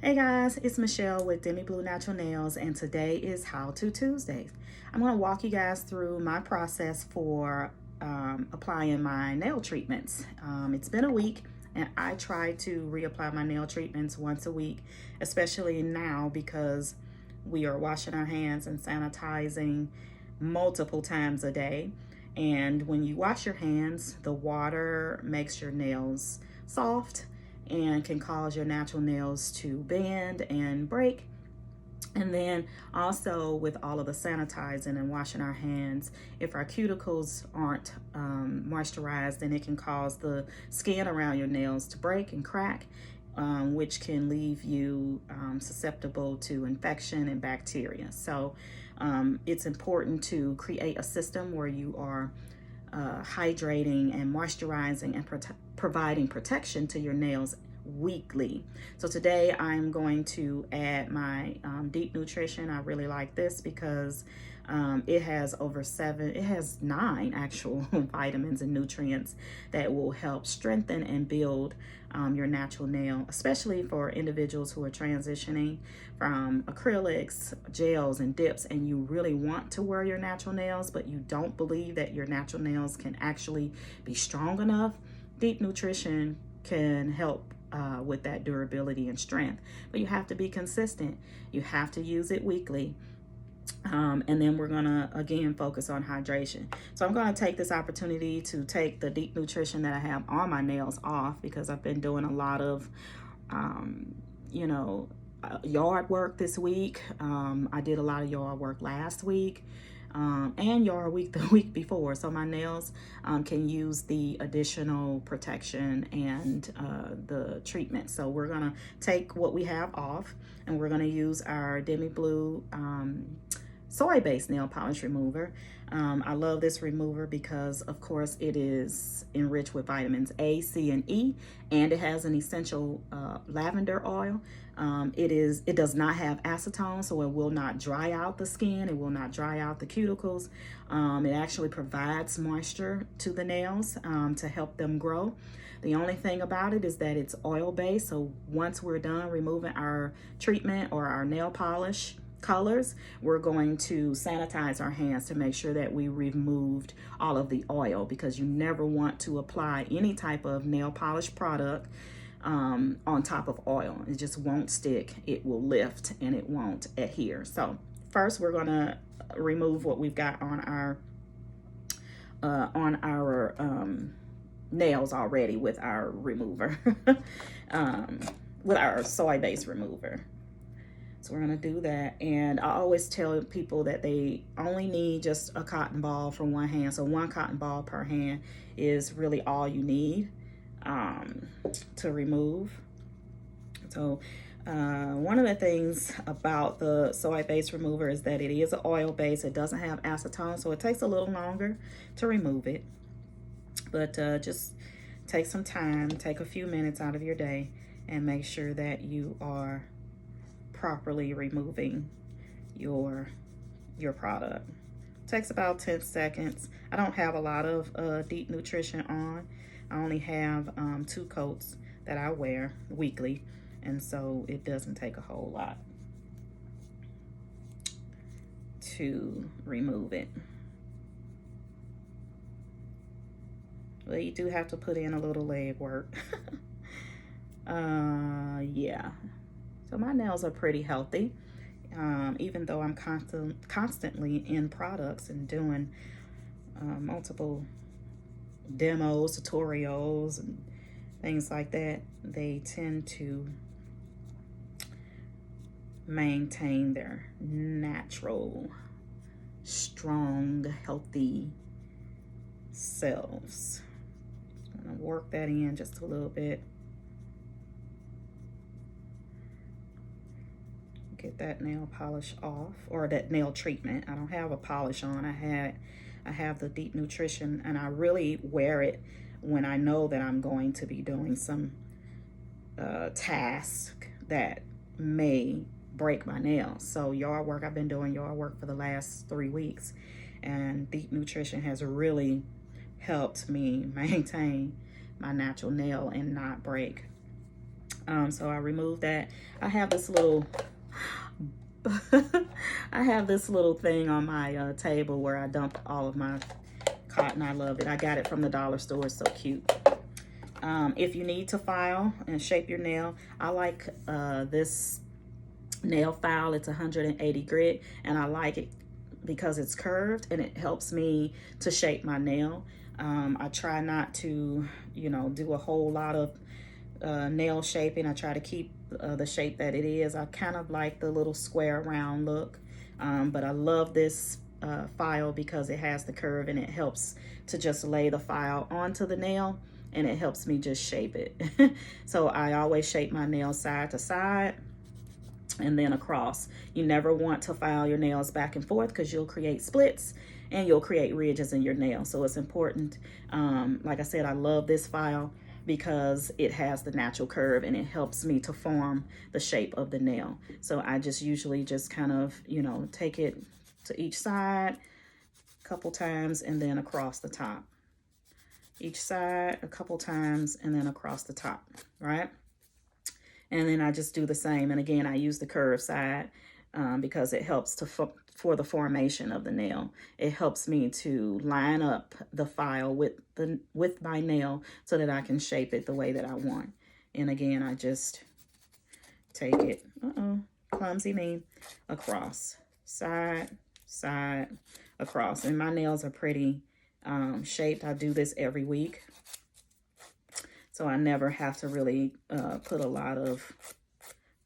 Hey guys, it's Michelle with DEMIblue Natural Nails, and today is How To Tuesdays. I'm going to walk you guys through my process for applying my nail treatments. It's been a week, and I try to reapply my nail treatments once a week, especially now because we are washing our hands and sanitizing multiple times a day. And when you wash your hands, the water makes your nails soft and can cause your natural nails to bend and break. And then also with all of the sanitizing and washing our hands, if our cuticles aren't moisturized, then it can cause the skin around your nails to break and crack, which can leave you susceptible to infection and bacteria. So it's important to create a system where you are hydrating and moisturizing and providing protection to your nails weekly. So today I'm going to add my deep nutrition. I really like this because it has it has 9 actual vitamins and nutrients that will help strengthen and build your natural nail, especially for individuals who are transitioning from acrylics, gels, and dips, and you really want to wear your natural nails, but you don't believe that your natural nails can actually be strong enough. Deep nutrition can help with that durability and strength, but you have to be consistent. You have to use it weekly. And then we're gonna again focus on hydration. So I'm gonna take this opportunity to take the deep nutrition that I have on my nails off because I've been doing a lot of, you know, yard work this week. I did a lot of yard work last week. And yard week the week before. So my nails can use the additional protection and the treatment. So we're gonna take what we have off and we're gonna use our DEMIblue soy-based nail polish remover. I love this remover because of course it is enriched with vitamins A, C, and E, and it has an essential lavender oil. It does not have acetone, so it will not dry out the skin. It will not dry out the cuticles. It actually provides moisture to the nails to help them grow. The only thing about it is that it's oil-based, so once we're done removing our treatment or our nail polish colors, we're going to sanitize our hands to make sure that we removed all of the oil, because you never want to apply any type of nail polish product on top of oil. It just won't stick. It will lift and it won't adhere. So first we're gonna remove what we've got on our nails already with our remover, with our soy-based remover. So we're gonna do that. And I always tell people that they only need just a cotton ball for one hand. So 1 cotton ball per hand is really all you need to remove. So one of the things about the soy-based remover is that it is an oil-based. It doesn't have acetone, so it takes a little longer to remove it. But just take some time, take a few minutes out of your day and make sure that you are properly removing your product. Takes about 10 seconds. I don't have a lot of deep nutrition on. I only have 2 coats that I wear weekly, and so it doesn't take a whole lot to remove it. Well, you do have to put in a little leg work. Yeah. So my nails are pretty healthy, even though I'm constantly in products and doing multiple demos, tutorials, and things like that. They tend to maintain their natural, strong, healthy selves. I'm gonna work that in just a little bit. Get that nail polish off, or that nail treatment. I don't have a polish on. I have the deep nutrition, and I really wear it when I know that I'm going to be doing some task that may break my nails. So yard work, I've been doing yard work for the last 3 weeks, and deep nutrition has really helped me maintain my natural nail and not break. So I removed that. I have this little I have this little thing on my table where I dump all of my cotton. I love it. I got it from the dollar store. It's so cute. If you need to file and shape your nail, I like this nail file. It's 180 grit, and I like it because it's curved and it helps me to shape my nail. I try not to, you know, do a whole lot of nail shaping. I try to keep the shape that it is. I kind of like the little square round look, but I love this file because it has the curve and it helps to just lay the file onto the nail, and it helps me just shape it. So I always shape my nails side to side and then across. You never want to file your nails back and forth because you'll create splits and you'll create ridges in your nail. So it's important. Like I said, I love this file because it has the natural curve and it helps me to form the shape of the nail. So I just usually just kind of, you know, take it to each side a couple times and then across the top. Each side a couple times and then across the top, right? And then I just do the same. And again, I use the curved side because it helps to for the formation of the nail. It helps me to line up the file with my nail so that I can shape it the way that I want. And again, I just take it, clumsy me, across, side, side, across. And my nails are pretty shaped. I do this every week, so I never have to really put a lot of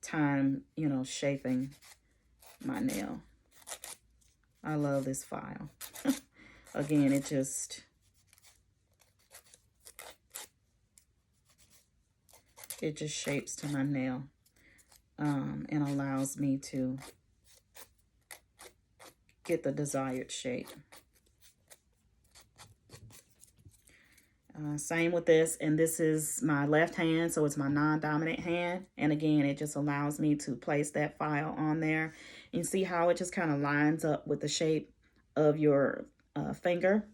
time, you know, shaping my nail. I love this file. Again, it just shapes to my nail and allows me to get the desired shape. Same with this, and this is my left hand, so it's my non-dominant hand. And again, it just allows me to place that file on there. You see how it just kind of lines up with the shape of your finger.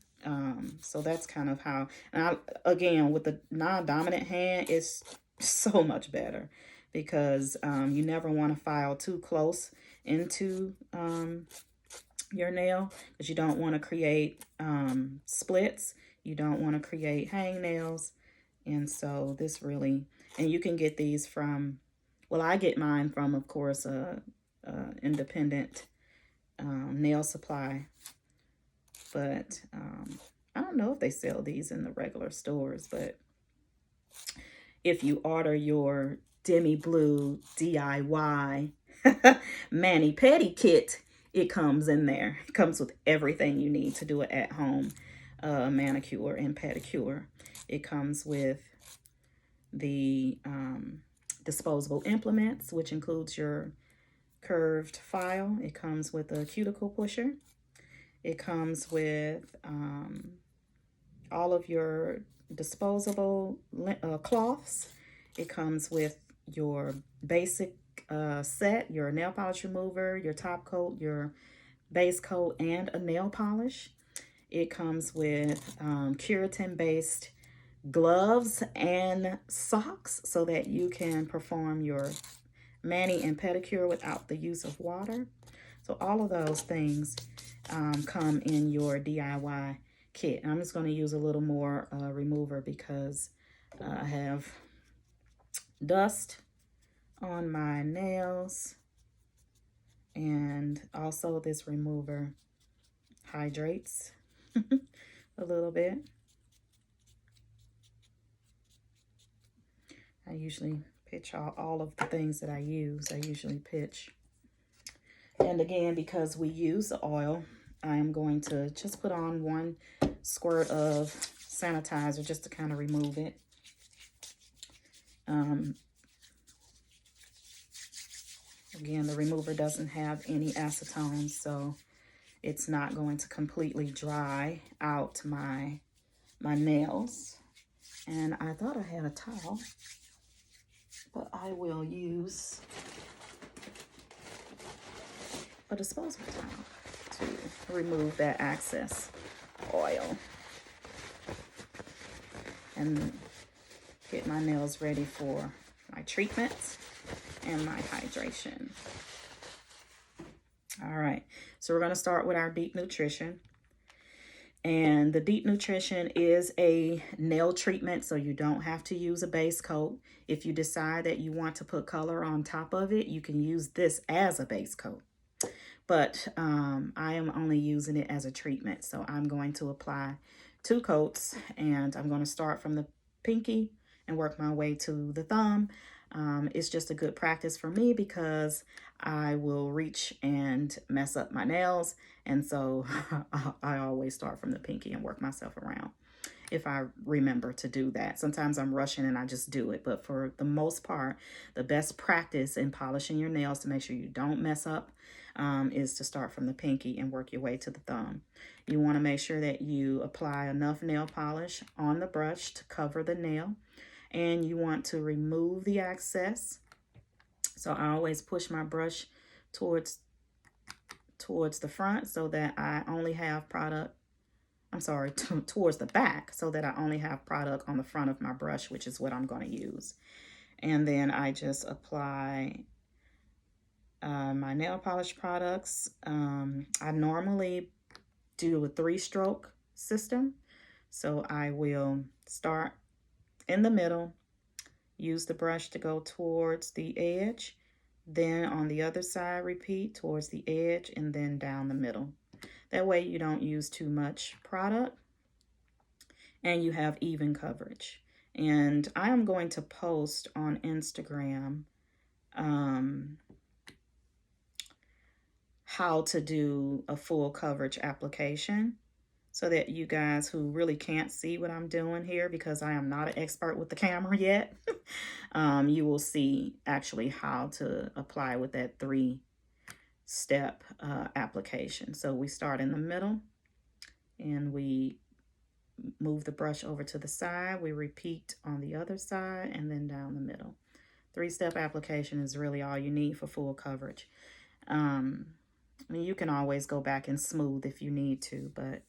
So that's kind of how, and again, with the non-dominant hand, it's so much better because you never want to file too close into your nail because you don't want to create splits. You don't want to create hangnails. And so this really, and you can get these from, well, I get mine from, of course, independent nail supply. But I don't know if they sell these in the regular stores. But if you order your DEMIblue DIY mani-pedi kit, it comes in there. It comes with everything you need to do it at home. Manicure and pedicure. It comes with the disposable implements, which includes your curved file. It comes with a cuticle pusher. It comes with all of your disposable cloths. It comes with your basic set, your nail polish remover, your top coat, your base coat, and a nail polish. It comes with keratin-based gloves and socks so that you can perform your mani and pedicure without the use of water. So all of those things come in your DIY kit. I'm just going to use a little more remover because I have dust on my nails, and also this remover hydrates a little bit. I usually pitch all of the things that I use. I usually pitch. And again, because we use the oil, I am going to just put on 1 squirt of sanitizer just to kind of remove it. Again, the remover doesn't have any acetone, so it's not going to completely dry out my nails. And I thought I had a towel, but I will use a disposable towel to remove that excess oil and get my nails ready for my treatment and my hydration. All right, so we're going to start with our deep nutrition. And the deep nutrition is a nail treatment, so you don't have to use a base coat. If you decide that you want to put color on top of it, you can use this as a base coat. But I am only using it as a treatment. So I'm going to apply 2 coats, and I'm going to start from the pinky and work my way to the thumb. It's just a good practice for me because I will reach and mess up my nails. And so I always start from the pinky and work myself around if I remember to do that. Sometimes I'm rushing and I just do it. But for the most part, the best practice in polishing your nails to make sure you don't mess up is to start from the pinky and work your way to the thumb. You want to make sure that you apply enough nail polish on the brush to cover the nail. And you want to remove the excess. So I always push my brush towards the front so that I only have product, towards the back so that I only have product on the front of my brush, which is what I'm going to use. And then I just apply my nail polish products. I normally do a 3-stroke system. So I will start in the middle, use the brush to go towards the edge, then on the other side repeat towards the edge and then down the middle. That way you don't use too much product and you have even coverage. And I am going to post on Instagram how to do a full coverage application, so that you guys who really can't see what I'm doing here, because I am not an expert with the camera yet, you will see actually how to apply with that 3-step application. So we start in the middle and we move the brush over to the side. We repeat on the other side and then down the middle. 3-step application is really all you need for full coverage. I mean, you can always go back and smooth if you need to, but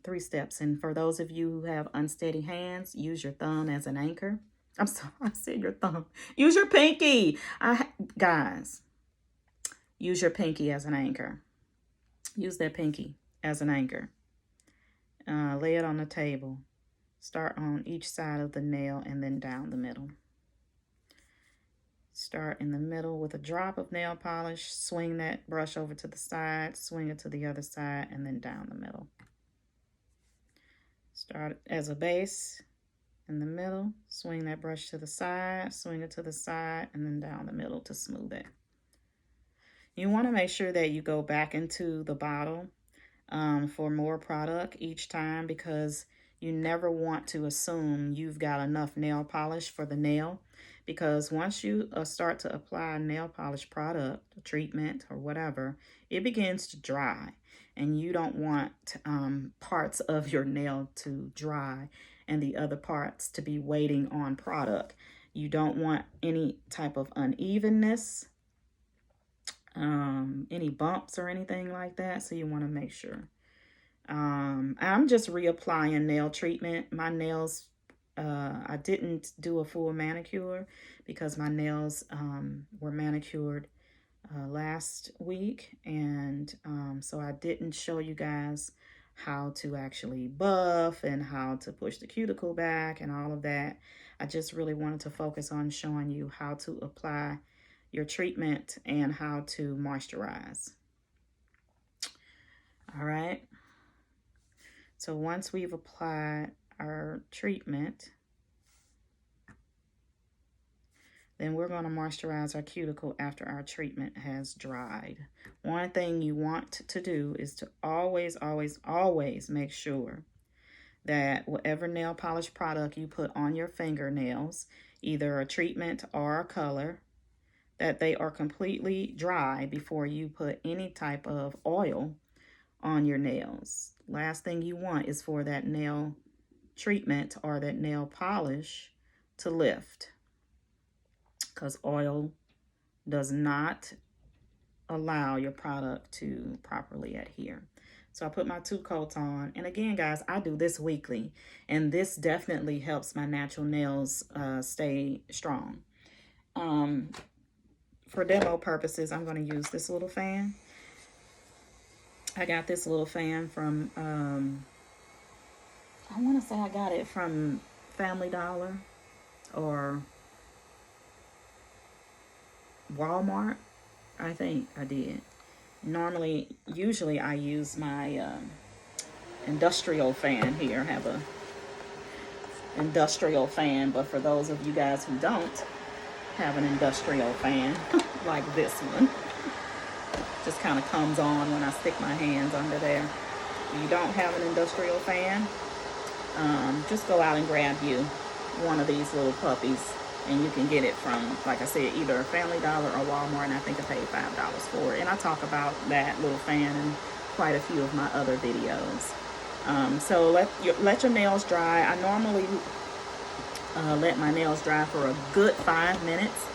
3 steps. And for those of you who have unsteady hands, use your thumb as an anchor. I'm sorry, I said your thumb. Use your pinky. Guys, use your pinky as an anchor. Use that pinky as an anchor. Lay it on the table. Start on each side of the nail and then down the middle. Start in the middle with a drop of nail polish. Swing that brush over to the side. Swing it to the other side and then down the middle. Start as a base in the middle, swing that brush to the side, swing it to the side, and then down the middle to smooth it. You want to make sure that you go back into the bottle for more product each time, because you never want to assume you've got enough nail polish for the nail, because once you start to apply nail polish product, treatment, or whatever, it begins to dry. And you don't want parts of your nail to dry and the other parts to be waiting on product. You don't want any type of unevenness, any bumps or anything like that. So you want to make sure. I'm just reapplying nail treatment. My nails, I didn't do a full manicure because my nails were manicured last week, and so I didn't show you guys how to actually buff and how to push the cuticle back and all of that. I just really wanted to focus on showing you how to apply your treatment and how to moisturize. All right, so once we've applied our treatment, then we're going to moisturize our cuticle after our treatment has dried. One thing you want to do is to always, always, always make sure that whatever nail polish product you put on your fingernails, either a treatment or a color, that they are completely dry before you put any type of oil on your nails. Last thing you want is for that nail treatment or that nail polish to lift, because oil does not allow your product to properly adhere. So I put my 2 coats on. And again, guys, I do this weekly. And this definitely helps my natural nails stay strong. For demo purposes, I'm going to use this little fan. I got this little fan from, I want to say I got it from Family Dollar or Walmart. I think I did. Usually I use my industrial fan here. I have a industrial fan, but for those of you guys who don't have an industrial fan like this one, just kind of comes on when I stick my hands under there. If you don't have an industrial fan, just go out and grab you one of these little puppies, and you can get it from, like I said, either Family Dollar or Walmart, and I think I paid $5 for it. And I talk about that little fan in quite a few of my other videos. So let your nails dry. I normally let my nails dry for a good 5 minutes.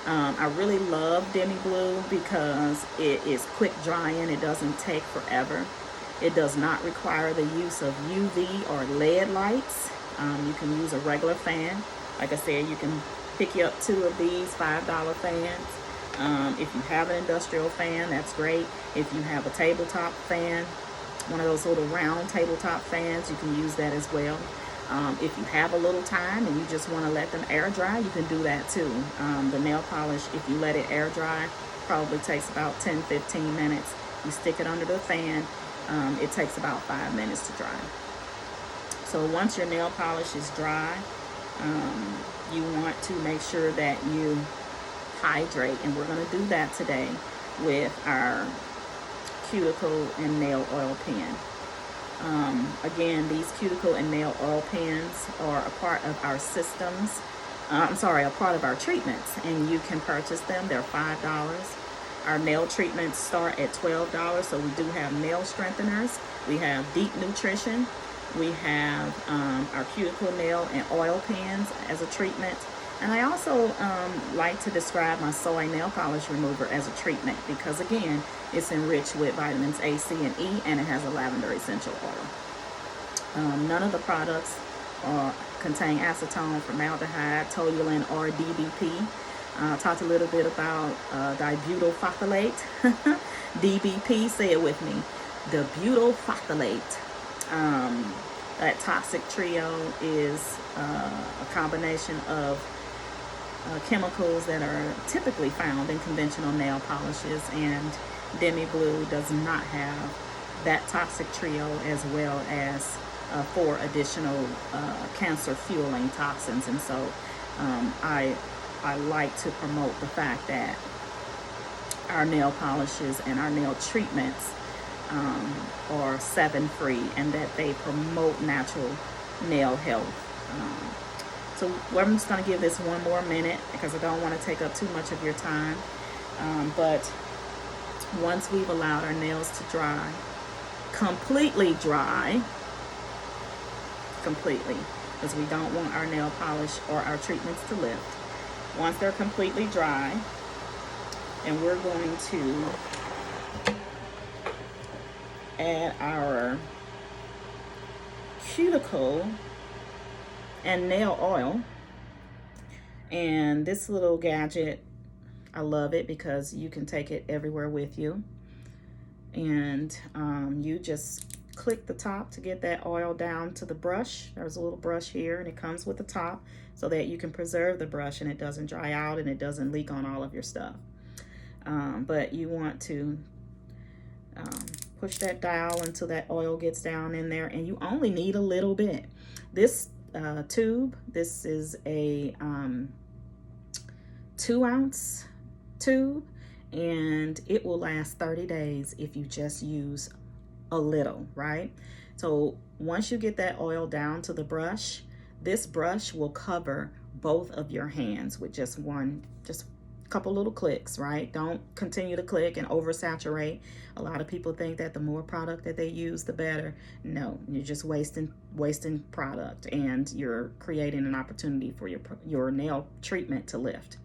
I really love DEMIblue because it is quick drying. It doesn't take forever. It does not require the use of UV or LED lights. You can use a regular fan. Like I said, you can pick you up 2 of these $5 fans. If you have an industrial fan, that's great. If you have a tabletop fan, one of those little round tabletop fans, you can use that as well. If you have a little time and you just want to let them air dry, you can do that too. The nail polish, if you let it air dry, probably takes about 10-15 minutes. You stick it under the fan, it takes about 5 minutes to dry. So once your nail polish is dry, you want to make sure that you hydrate, and we're going to do that today with our cuticle and nail oil pen. Again, these cuticle and nail oil pens are a part of our systems. A part of our treatments, and you can purchase them. They're $5. Our nail treatments start at $12. So we do have nail strengtheners. We have deep nutrition. We have our cuticle nail and oil pens as a treatment. And I also like to describe my soy nail polish remover as a treatment because, again, it's enriched with vitamins A, C, and E, and it has a lavender essential oil. None of the products contain acetone, formaldehyde, toluene, or DBP. Talked a little bit about dibutyl DBP, say it with me, dibutylphthalate. That toxic trio is a combination of chemicals that are typically found in conventional nail polishes, and DEMIblue does not have that toxic trio, as well as 4 additional cancer fueling toxins. And so I like to promote the fact that our nail polishes and our nail treatments are 7-free, and that they promote natural nail health. So I'm just going to give this one more minute because I don't want to take up too much of your time. But once we've allowed our nails to dry, completely dry, because we don't want our nail polish or our treatments to lift. Once they're completely dry, and we're going to add our cuticle and nail oil. And this little gadget, I love it because you can take it everywhere with you. And you just click the top to get that oil down to the brush. There's a little brush here, and it comes with the top so that you can preserve the brush and it doesn't dry out and it doesn't leak on all of your stuff. But you want to push that dial until that oil gets down in there, and you only need a little bit. This tube, this is a 2-ounce tube, and it will last 30 days if you just use a little, right? So once you get that oil down to the brush, this brush will cover both of your hands with just a couple little clicks, right? Don't continue to click and oversaturate. A lot of people think that the more product that they use, the better. No, you're just wasting product, and you're creating an opportunity for your nail treatment to lift.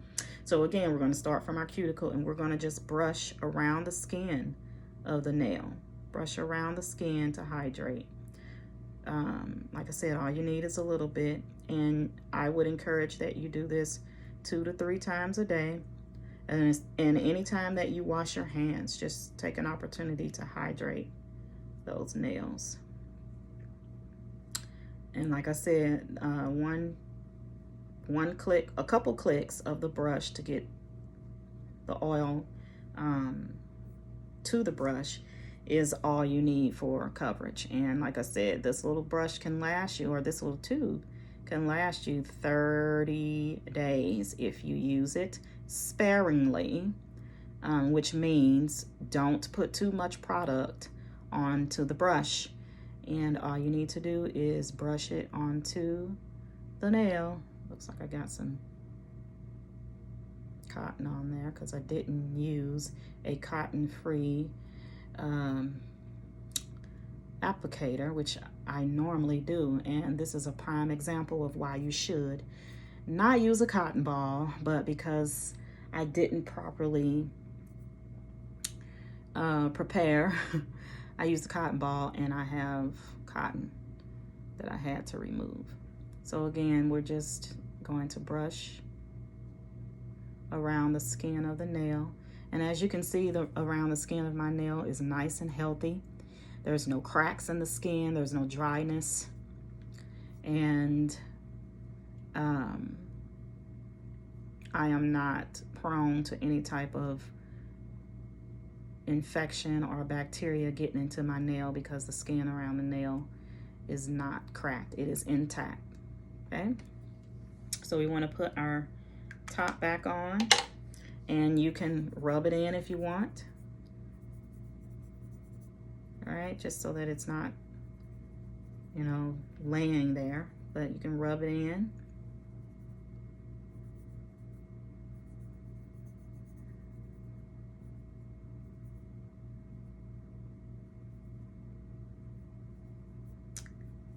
So again, we're going to start from our cuticle, and we're going to just brush around the skin of the nail. Brush around the skin to hydrate. Like I said, all you need is a little bit, and I would encourage that you do this 2 to 3 times a day. And any time that you wash your hands, just take an opportunity to hydrate those nails. And like I said, one click, a couple clicks of the brush to get the oil to the brush is all you need for coverage. And like I said, this little brush can last you, or this little tube can last you 30 days if you use it sparingly, which means don't put too much product onto the brush. And all you need to do is brush it onto the nail. Looks like I got some cotton on there because I didn't use a cotton-free applicator, which I normally do. And this is a prime example of why you should not use a cotton ball, but because I didn't properly prepare, I used a cotton ball and I have cotton that I had to remove. So again, we're just going to brush around the skin of the nail. And as you can see, around the skin of my nail is nice and healthy. There's no cracks in the skin, there's no dryness. And I am not prone to any type of infection or bacteria getting into my nail because the skin around the nail is not cracked, it is intact. Okay, so we want to put our top back on, and you can rub it in if you want. All right, just so that it's not, you know, laying there, but you can rub it in.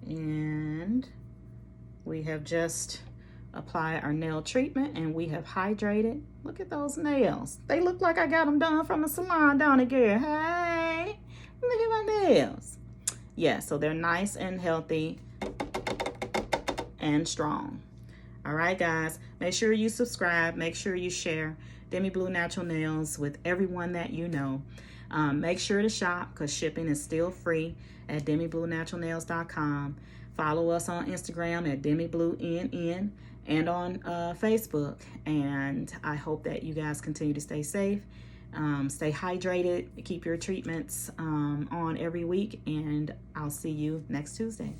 And we have just applied our nail treatment and we have hydrated. Look at those nails. They look like I got them done from the salon, don't it, girl? Hey, look at my nails. Yeah, so they're nice and healthy and strong. All right, guys, make sure you subscribe. Make sure you share DEMIblue Natural Nails with everyone that you know. Make sure to shop because shipping is still free at DEMIblueNaturalNails.com. Follow us on Instagram at DEMIblueNN and on Facebook. And I hope that you guys continue to stay safe, stay hydrated, keep your treatments on every week, and I'll see you next Tuesday.